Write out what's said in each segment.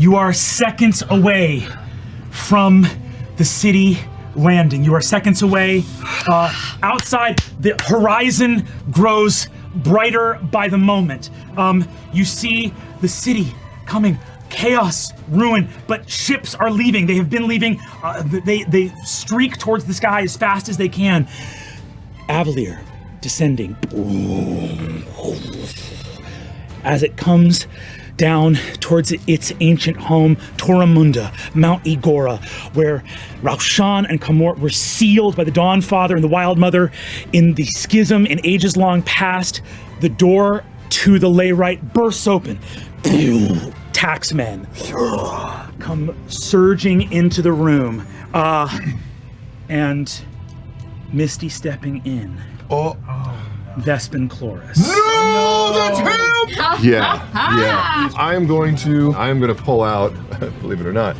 You are seconds away from the city landing. You are seconds away. Outside, the horizon grows brighter by the moment. You see the city coming. Chaos, ruin, but ships are leaving. They have been leaving. They streak towards the sky as fast as they can. Avalir descending. As it comes down towards its ancient home, Toramunda, Mount Igora, where Raushan and Kamort were sealed by the Dawn Father and the Wild Mother in the schism in ages long past. The door to the Layrite bursts open. Taxmen come surging into the room, and Misty stepping in. Vespin Chloras. No, that's him! Yeah. I'm gonna pull out, believe it or not,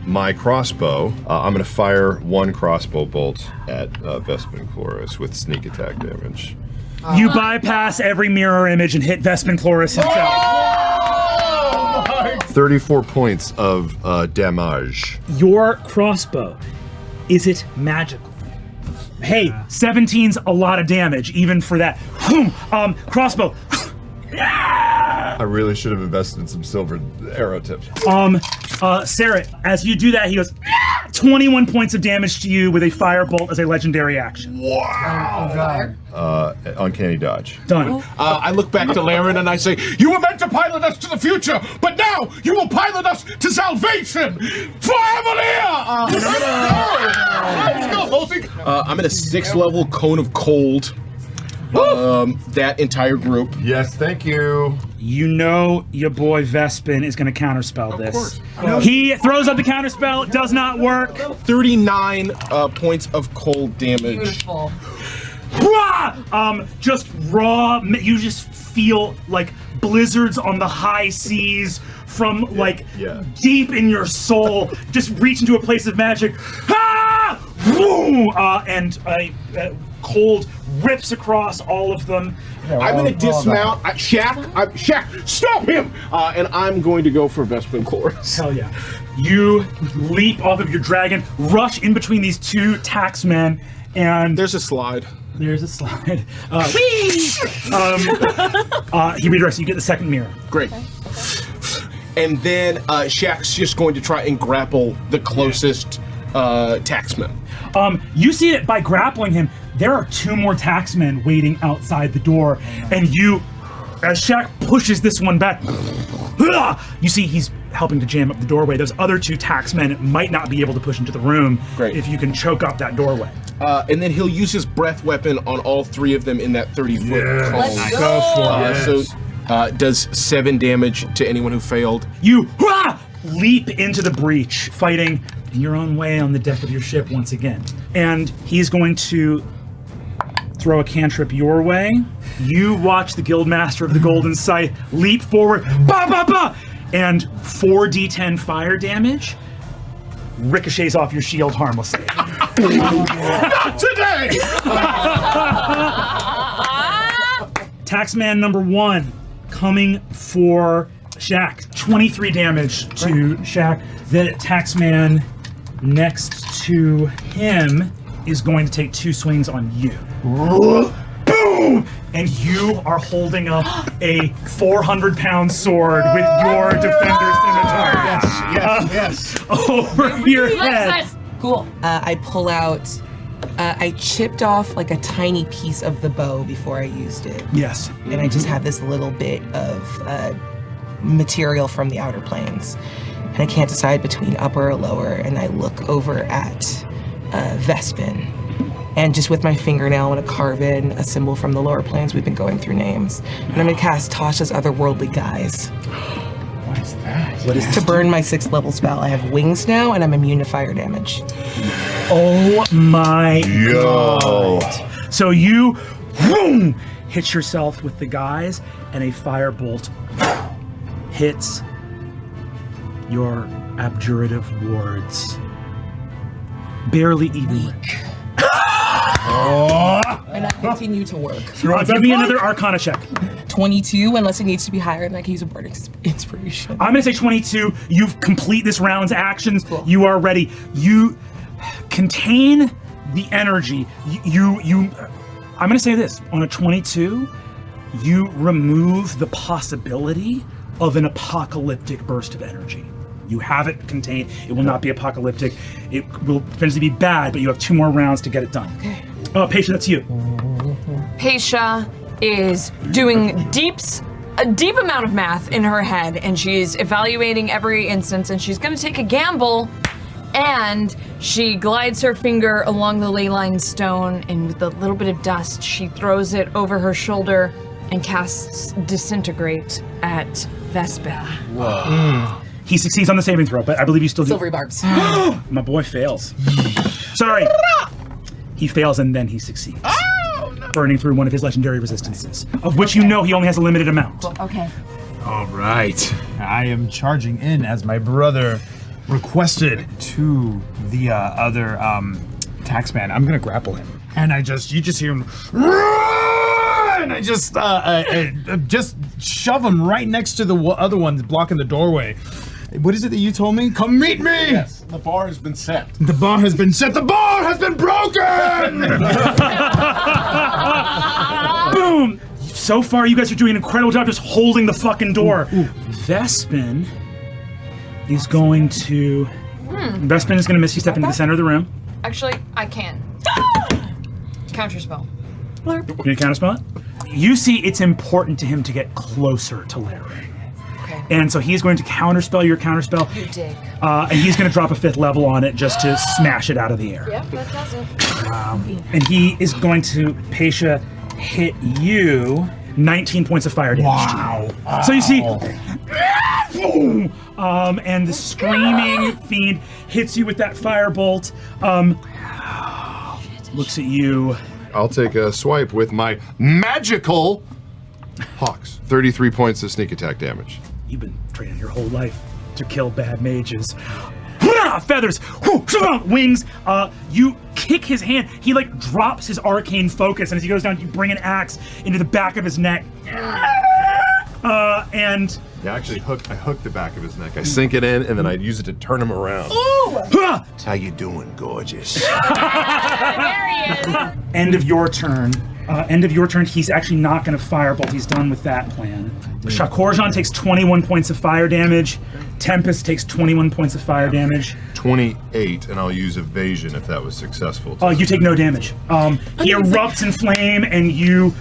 my crossbow. I'm gonna fire one crossbow bolt at Vespin Chloras with sneak attack damage. You bypass every mirror image and hit Vespin Chloras himself. 34 points of damage. Your crossbow, is it magical? Hey, 17's a lot of damage, even for that. Crossbow. I really should have invested in some silver arrow tips. Sarah, as you do that, he goes, 21 points of damage to you with a firebolt as a legendary action. Wow! Oh god. Uncanny dodge. Done. I look back to Laren and I say, you were meant to pilot us to the future, but now you will pilot us to salvation! For Avalir! Let's go, Halsey! I'm in a 6th level cone of cold. That entire group. Yes, thank you. You know your boy Vespin is going to counterspell this. Of course. He throws up the counterspell, it does not work. 39 points of cold damage. Beautiful. Just raw, you just feel like blizzards on the high seas from deep in your soul, just reach into a place of magic. And cold rips across all of them. I'm gonna dismount. Shaq, stop him! And I'm going to go for Vespin Chloras. Hell yeah. You leap off of your dragon, rush in between these two taxmen, and There's a slide. There's a slide. He redirects. You get the second mirror. Great. And then Shaq's just going to try and grapple the closest taxman. You see it by grappling him. There are 2 more taxmen waiting outside the door, and you, as Shaq pushes this one back, you see he's helping to jam up the doorway. Those other 2 taxmen might not be able to push into the room. Great. If you can choke up that doorway. And then he'll use his breath weapon on all 3 of them in that 30-foot cone. Let's go. So does 7 damage to anyone who failed. You leap into the breach, fighting in your own way on the deck of your ship once again. And he's going to throw a cantrip your way. You watch the Guildmaster of the Golden Scythe leap forward, and 4d10 fire damage ricochets off your shield harmlessly. Not today! Taxman number 1 coming for Shaq. 23 damage to Shaq. The Taxman next to him is going to take 2 swings on you. Boom! And you are holding up a 400-pound sword with your defender scimitar. Yes. Over your head. Cool. I pull out, I chipped off like a tiny piece of the bow before I used it. Yes. And I just have this little bit of material from the outer planes. And I can't decide between upper or lower, and I look over at Vespin. And just with my fingernail, I'm gonna carve in a symbol from the lower planes. We've been going through names. And I'm gonna cast Tasha's Otherworldly Guise. What is that? What is To burn my 6th level spell. I have wings now, and I'm immune to fire damage. Oh my god. So you hit yourself with the guise, and a firebolt hits your abjurative wards. Barely even. And I continue to work. Give me another Arcana check. 22, unless it needs to be higher, then I can use a bardic inspiration. I'm gonna say 22. You complete this round's actions. Cool. You are ready. You contain the energy. I'm gonna say this. On a 22, you remove the possibility of an apocalyptic burst of energy. You have it contained. It will not be apocalyptic. It will potentially be bad, but you have 2 more rounds to get it done. Okay. Patience, that's you. Paisha is doing a deep amount of math in her head, and she's evaluating every instance, and she's gonna take a gamble, and she glides her finger along the ley line stone, and with a little bit of dust, she throws it over her shoulder and casts Disintegrate at Vespin. He succeeds on the saving throw, but I believe you still do. Silvery barbs. My boy fails. Sorry. He fails and then he succeeds. Burning through one of his legendary resistances, of which you know he only has a limited amount. Okay. All right. I am charging in as my brother requested to the other taxman. I'm gonna grapple him. And you just hear him, and I just shove him right next to the other ones blocking the doorway. What is it that you told me? Come meet me! Yes, the bar has been set. The bar has been set. The bar has been broken! Boom! So far, you guys are doing an incredible job just holding the fucking door. Vespin is going to. Vespin is going to misty step into the center of the room. Actually, I can. Counterspell. You're going to counterspell it? You see, it's important to him to get closer to Larry. Okay. And so he's going to counterspell your counterspell. You dig. And he's going to drop a 5th level on it just to smash it out of the air. Yep, that does it. And he is going to, Paisha, hit you 19 points of fire damage. Wow. So you see, boom, and the screaming fiend hits you with that firebolt. Looks at you. I'll take a swipe with my magical hawks. 33 points of sneak attack damage. You've been training your whole life to kill bad mages. Feathers, wings. You kick his hand. He like drops his arcane focus, and as he goes down, you bring an axe into the back of his neck. And Yeah, actually, I hook the back of his neck. I sink it in, and then I use it to turn him around. How you doing, gorgeous? There he is. End of your turn. He's actually not going to firebolt. He's done with that plan. Shakorjan takes 21 points of fire damage. Tempest takes 21 points of fire damage. 28, and I'll use evasion if that was successful. You take no damage. He erupts in flame, and you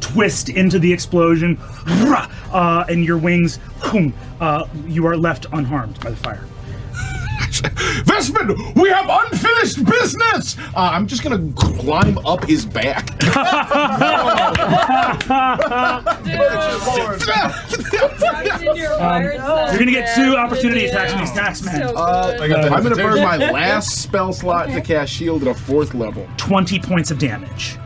twist into the explosion, and your wings, you are left unharmed by the fire. Vespin, we have unfinished business! I'm just gonna climb up his back. You're gonna get 2 opportunity attacks from these taxmen. I'm gonna burn my last spell slot to cast shield at a 4th level. 20 points of damage.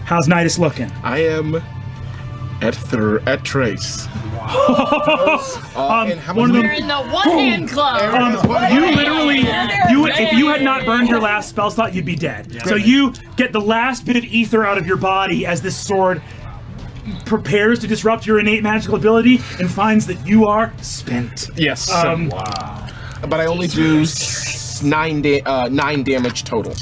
How's Nidus looking? I am at trace. And how one of much? them- You're in the one-hand club. You literally, if you had not burned your last spell slot, you'd be dead. So you get the last bit of ether out of your body as this sword prepares to disrupt your innate magical ability and finds that you are spent. Yes. But I only do 9 damage total.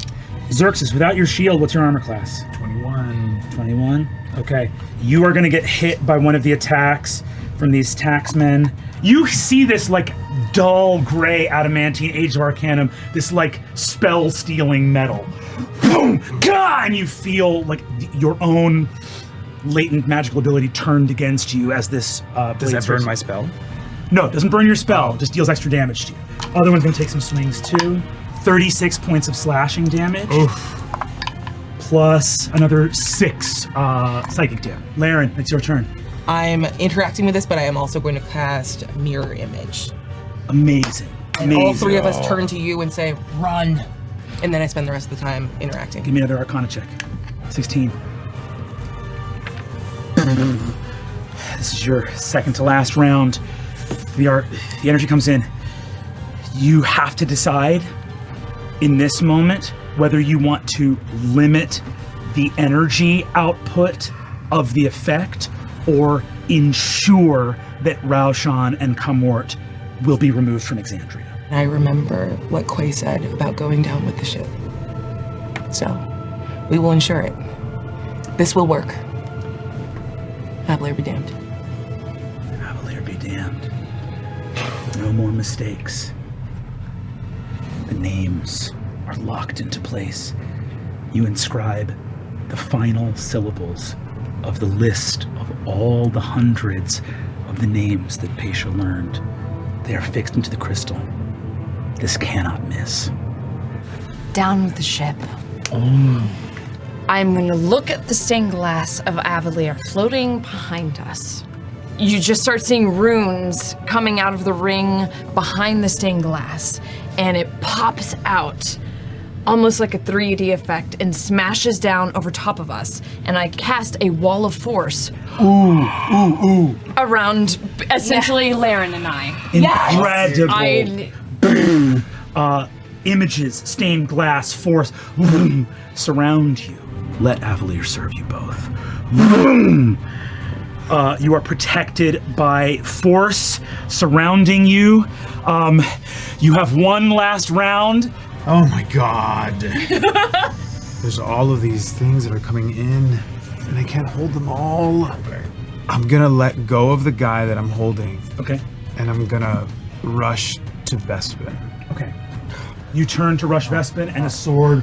Xerxes, without your shield, what's your armor class? 21. 21? Okay. You are going to get hit by one of the attacks from these taxmen. You see this like dull gray adamantine Age of Arcanum, this like spell-stealing metal. Boom! Gah! And you feel like your own latent magical ability turned against you as this Does that burn my spell? No, it doesn't burn your spell, just deals extra damage to you. Other one's gonna take some swings too. 36 points of slashing damage. Oof. Plus another 6 psychic damage. Laren, it's your turn. I'm interacting with this, but I am also going to cast Mirror Image. Amazing. And Amazing. all 3 of us turn to you and say, run. And then I spend the rest of the time interacting. Give me another Arcana check. 16. This is your second to last round. The energy comes in. You have to decide in this moment whether you want to limit the energy output of the effect or ensure that Raushan and Kamort will be removed from Exandria. I remember what Quay said about going down with the ship. So, we will ensure it. This will work. Avalir be damned. Avalir be damned. No more mistakes. The names are locked into place. You inscribe the final syllables of the list of all the hundreds of the names that Pesha learned. They are fixed into the crystal. This cannot miss. Down with the ship. I'm gonna look at the stained glass of Avalir floating behind us. You just start seeing runes coming out of the ring behind the stained glass, and it pops out almost like a 3D effect and smashes down over top of us. And I cast a wall of force around essentially Laren and I. Incredible. Images, stained glass, force surround you. Let Avalir serve you both. You are protected by force surrounding you. You have one last round. Oh my god. There's all of these things that are coming in, and I can't hold them all. I'm gonna let go of the guy that I'm holding. Okay. And I'm gonna rush to Vespin. Okay. You turn to rush Vespin, and a sword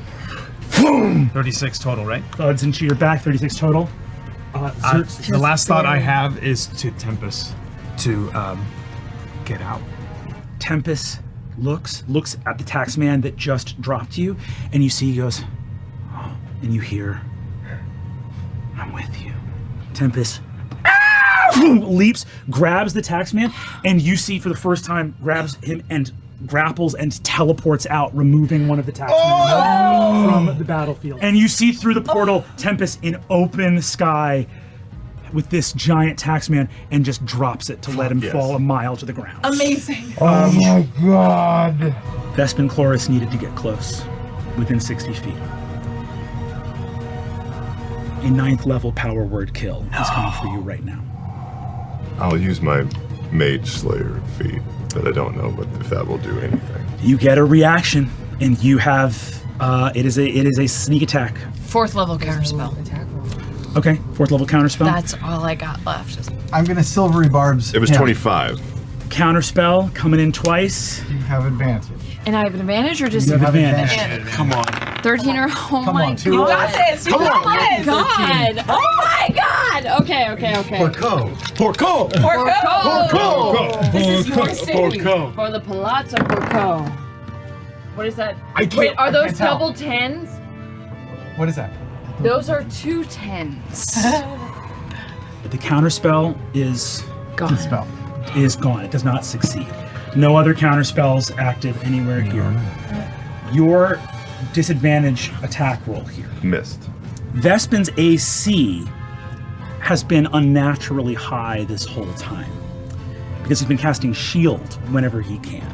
36 total, right? thuds into your back. 36 total. The last thought I have is to Tempest to get out. Tempest looks at the taxman that just dropped you, and you see he goes, oh, and you hear, I'm with you. Tempest leaps, grabs the taxman, and you see for the first time, grabs him and grapples and teleports out, removing one of the taxmen from the battlefield. And you see through the portal, Tempest in open sky with this giant taxman, and just drops it to let him fall a mile to the ground. Amazing. Oh my god. Vespin Chloras needed to get close, within 60 feet. A 9th level power word kill is coming for you right now. I'll use my Mage Slayer feat, but I don't know if that will do anything. You get a reaction, and you have it is a sneak attack. 4th level counterspell. Okay, 4th level counterspell. That's all I got left. I'm gonna silvery barbs. It was 25. Counterspell coming in twice. You have advantage. And I have an advantage or just You have advantage. Come on. 13 or oh my on, two. god. You got this. You got this. God. Oh my god. Okay. Porco. Porco. This is your city. For the Palazzo Porco. What is that? Wait, are those double 10s? What is that? Those are 2 10s. The counterspell is Gone. Spell. gone. It does not succeed. No other counterspells active anywhere here. Your disadvantage attack roll here. Missed. Vespin's AC has been unnaturally high this whole time because he's been casting shield whenever he can.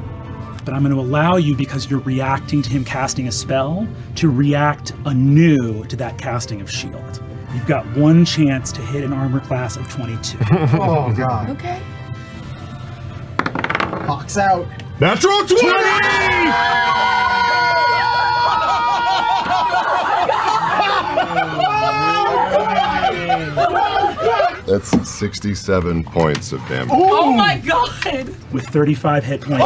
But I'm going to allow you, because you're reacting to him casting a spell, to react anew to that casting of shield. You've got one chance to hit an armor class of 22. Oh god. Okay. Hawks out. Natural 20! That's 67 points of damage. Oh my god. With 35 hit points.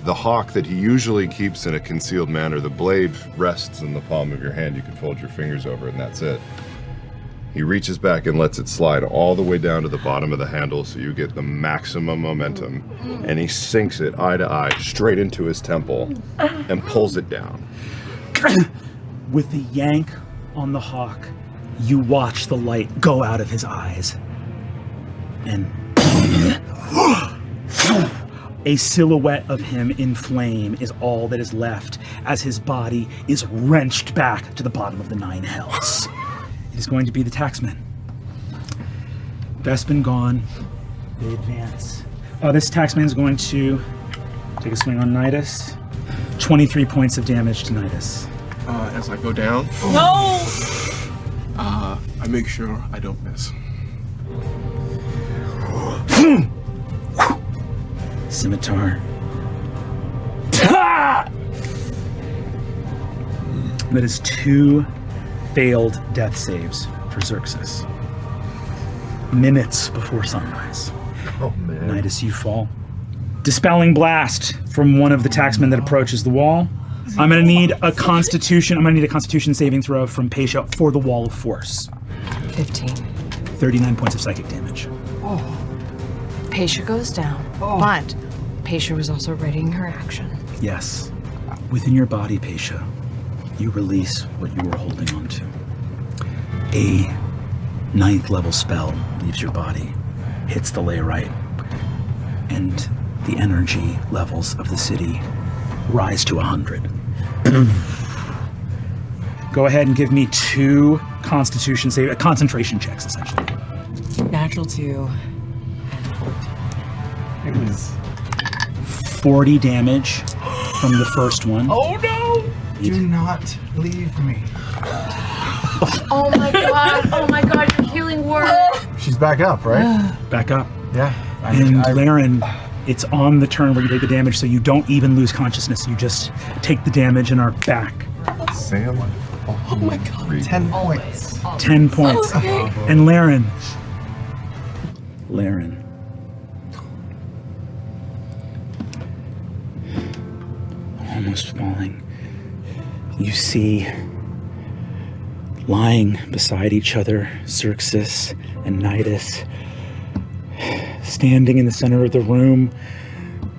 The hawk that he usually keeps in a concealed manner, the blade rests in the palm of your hand. You can fold your fingers over it, and that's it. He reaches back and lets it slide all the way down to the bottom of the handle so you get the maximum momentum. And he sinks it eye to eye straight into his temple and pulls it down. With the yank on the hawk, you watch the light go out of his eyes. And a silhouette of him in flame is all that is left as his body is wrenched back to the bottom of the 9 hells. It is going to be the taxman. Vespin gone. They advance. This taxman is going to take a swing on Nidus. 23 points of damage to Nidus. As I go down, No! I make sure I don't miss. Scimitar. That is 2 failed death saves for Xerxes. Minutes before sunrise. Oh man. Nidus, you fall. Dispelling blast from one of the taxmen that approaches the wall. I'm gonna need a constitution saving throw from Pesha for the wall of force. 15. 39 points of psychic damage. Pesha goes down, but Pesha was also readying her action. Yes. Within your body, Pesha, you release what you were holding on to. A 9th level spell leaves your body, hits the layrite, and the energy levels of the city rise to 100. Go ahead and give me 2 concentration checks, essentially. Natural 2. It was. 40 damage from the first one. Oh no! Do not leave me. Oh my god, your healing word. She's back up, right? Back up. Yeah. And Laren, it's on the turn where you take the damage, so you don't even lose consciousness. You just take the damage and are back. Sam. Oh my god. 10 points. 10 points. Okay. And Laren. Almost falling. You see, lying beside each other, Xerxes and Nidus, standing in the center of the room,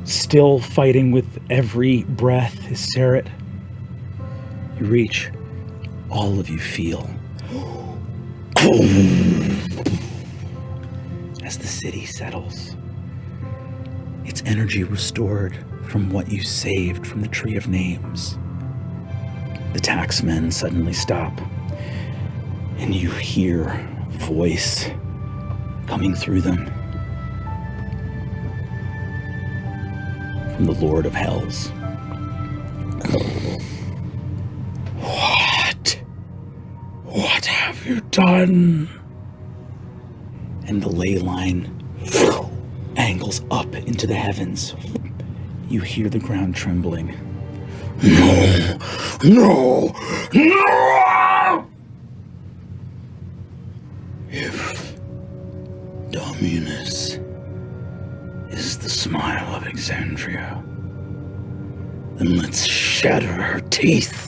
still fighting with every breath, is Seret. You reach, all of you feel as the city settles, its energy restored from what you saved from the Tree of Names. The taxmen suddenly stop, and you hear a voice coming through them from the Lord of Hells. What have you done? And the ley line angles up into the heavens. You hear the ground trembling. No! If Dominus is the smile of Exandria, then let's shatter her teeth.